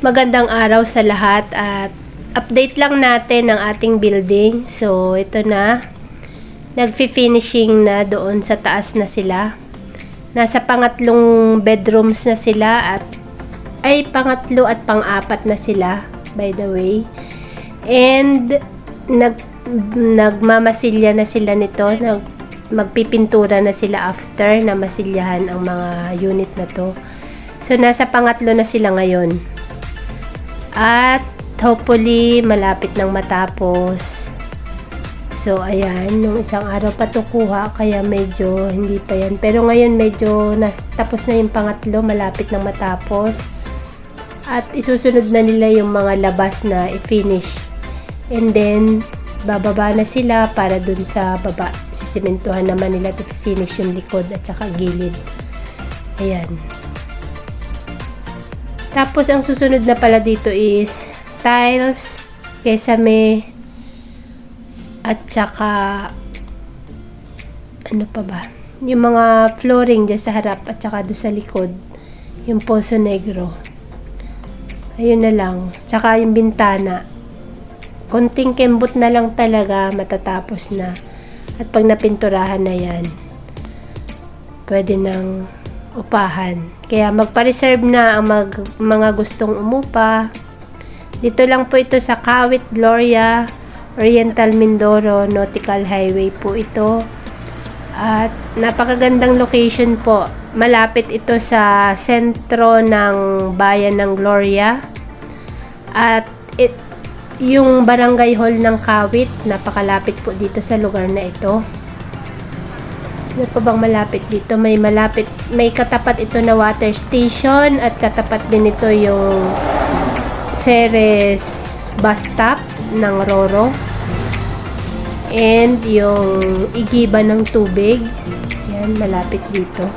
Magandang araw sa lahat at update lang natin ng ating building. So, ito na. Nagfi-finishing na doon sa taas na sila. Nasa pangatlong bedrooms na sila at pangatlo at pang-apat na sila, by the way. And nagmamasilya na sila nito. Magpipintura na sila after na masilyahan ang mga unit na to. So, nasa pangatlo na sila ngayon. At hopefully malapit nang matapos. So ayan, nung isang araw pa to kuha, kaya medyo hindi pa yan. Pero ngayon medyo tapos na yung pangatlo, malapit nang matapos. At isusunod na nila yung mga labas na i-finish. And then bababa na sila para dun sa baba. Sisimentuhan naman nila to finish yung likod at saka gilid. Ayan. Tapos, ang susunod na pala dito is tiles, kesame, at saka, ano pa ba? Yung mga flooring dyan sa harap at saka doon sa likod. Yung poso negro. Ayun na lang. Tsaka yung bintana. Konting kembot na lang talaga, matatapos na. At pag napinturahan na yan, pwede nang upahan. Kaya magpa-reserve na ang mga gustong umupa. Dito lang po ito sa Kawit, Gloria, Oriental Mindoro, Nautical Highway po ito. At napakagandang location po. Malapit ito sa sentro ng bayan ng Gloria. At yung barangay hall ng Kawit, napakalapit po dito sa lugar na ito. Ano pa bang malapit dito? May katapat ito na water station at katapat din ito yung Ceres bus stop ng Roro. And yung igiba ng tubig. Yan, malapit dito.